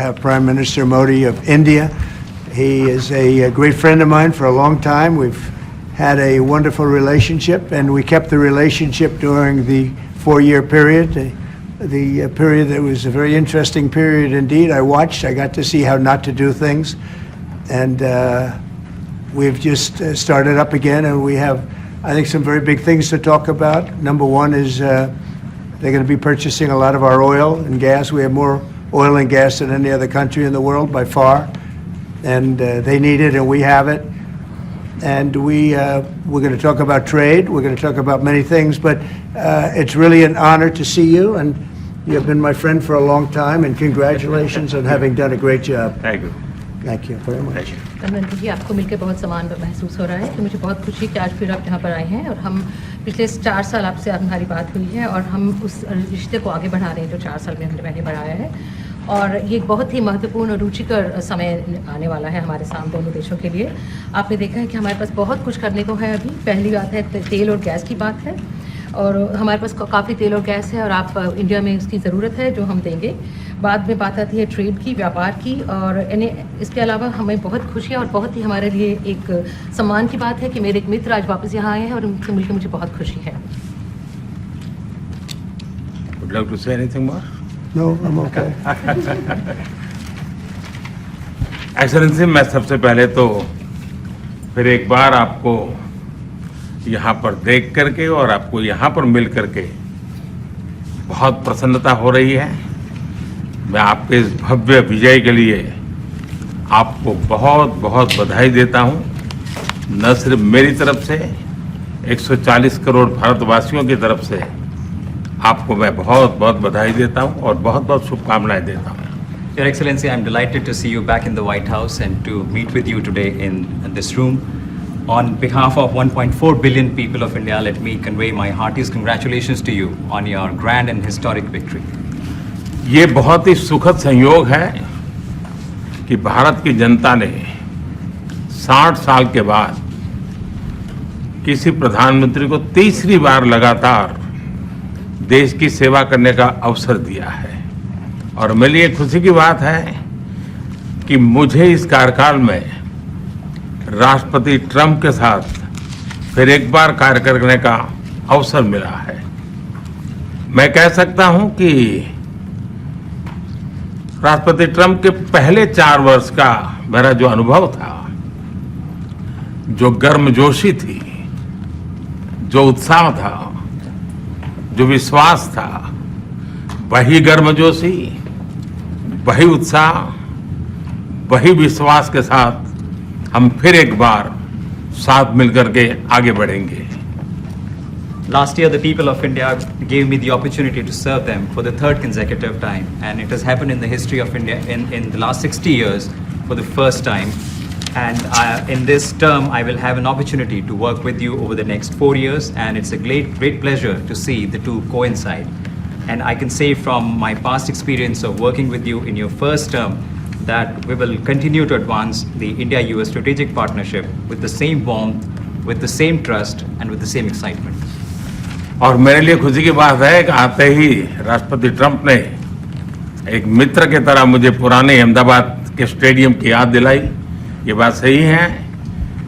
have Prime Minister Modi of India. He is a great friend of mine for a long time. We've had a wonderful relationship, and we kept the relationship during the 4-year period. The period that was a very interesting period indeed. I got to see how not to do things, and we've just started up again, and we have, I think, some very big things to talk about. Number one is they're going to be purchasing a lot of our oil and gas. We have more oil and gas than any other country in the world by far, and they need it, and we have it. And we're going to talk about trade. We're going to talk about many things, but it's really an honor to see you, and you have been my friend for a long time, and congratulations on having done a great job. Thank you. Thank you very much. प्रधानमंत्री जी, आपको मिलकर बहुत समान महसूस हो रहा है, तो मुझे बहुत खुशी कि आज फिर आप यहाँ पर आए हैं, और हम पिछले 4 साल आपसे हमारी बात हुई है, और हम उस रिश्ते को आगे बढ़ा रहे हैं जो 4 साल में हमने बढ़ाया है। और ये बहुत ही महत्वपूर्ण और रुचिकर समय आने वाला है हमारे साथ दोनों देशों के लिए। आपने देखा है कि हमारे पास बहुत कुछ करने को है। अभी पहली बात है तेल और गैस की बात है, और हमारे पास काफ़ी तेल और गैस है, और आप इंडिया में उसकी ज़रूरत है जो हम देंगे। बाद में बात आती है ट्रेड की, व्यापार की, और इसके अलावा हमें बहुत खुशी है और बहुत ही हमारे लिए एक सम्मान की बात है कि मेरे एक मित्र आज वापस यहाँ आए हैं, और उनसे मिलकर मुझे बहुत खुशी है। Would you like to say anything more? No, I'm okay. Excellency, मैं सबसे पहले तो फिर एक बार आपको यहाँ पर देख करके और आपको यहाँ पर मिल करके बहुत प्रसन्नता हो रही है। मैं आपके इस भव्य विजय के लिए आपको बहुत बहुत बधाई देता हूँ। न सिर्फ मेरी तरफ से, 140 करोड़ भारतवासियों की तरफ से आपको मैं बहुत बहुत बधाई देता हूँ और बहुत बहुत शुभकामनाएं देता हूँ। Your Excellency, I am delighted to see you back in the White House and to meet with you today in this room. On behalf of 1.4 billion people of India, let me convey my heartiest congratulations to you on your grand and historic victory. ये बहुत ही सुखद संयोग है कि भारत की जनता ने 60 साल के बाद किसी प्रधानमंत्री को तीसरी बार लगातार देश की सेवा करने का अवसर दिया है, और मेरे लिए खुशी की बात है कि मुझे इस कार्यकाल में राष्ट्रपति ट्रंप के साथ फिर एक बार कार्य करने का अवसर मिला है। मैं कह सकता हूं कि राष्ट्रपति ट्रंप के पहले 4 वर्ष का मेरा जो अनुभव था, जो गर्मजोशी थी, जो उत्साह था, जो विश्वास था, वही गर्मजोशी, वही उत्साह, वही विश्वास के साथ हम फिर एक बार साथ मिलकर के आगे बढ़ेंगे। Last year, the people of India gave me the opportunity to serve them for the 3rd consecutive time, and it has happened in the history of India in the last 60 years for the first time. And in this term, I will have an opportunity to work with you over the next 4 years, and it's a great pleasure to see the two coincide. And I can say from my past experience of working with you in your first term that we will continue to advance the India-US strategic partnership with the same warmth, with the same trust, and with the same excitement. और मेरे लिए खुशी की बात है कि आते ही राष्ट्रपति ट्रंप ने एक मित्र की तरह मुझे पुराने अहमदाबाद के स्टेडियम की याद दिलाई। ये बात सही है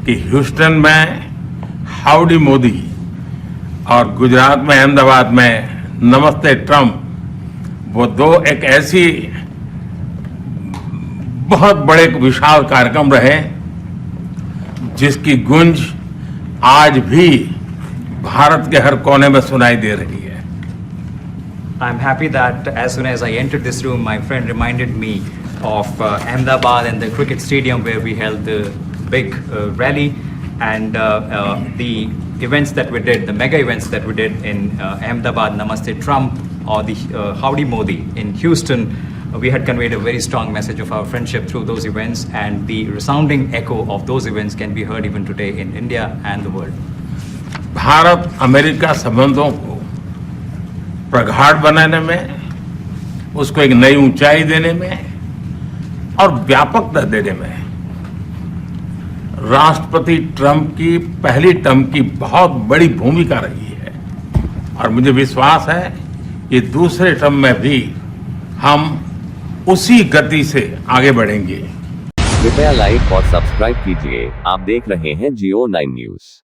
कि ह्यूस्टन में हाउडी मोदी और गुजरात में अहमदाबाद में नमस्ते ट्रंप, वो दो एक ऐसी बहुत बड़े विशाल कार्यक्रम रहे जिसकी गूंज आज भी भारत के हर कोने में सुनाई दे रही है। I'm happy that as soon as I entered this room, my friend reminded me of Ahmedabad and the cricket stadium where we held the big rally, and the events that we did, the mega events that we did in Ahmedabad, Namaste Trump, or the Howdy Modi in Houston. We had conveyed a very strong message of our friendship through those events, and the resounding echo of those events can be heard even today in India and the world. Bharat America संबंधों को प्रगाढ़ बनाने में, उसको एक नई ऊंचाई देने में और व्यापकता देने में राष्ट्रपति ट्रंप की पहली टर्म की बहुत बड़ी भूमिका रही है, और मुझे विश्वास है कि दूसरे टर्म में भी हम उसी गति से आगे बढ़ेंगे। कृपया लाइक और सब्सक्राइब कीजिए। आप देख रहे हैं जियो 9 न्यूज।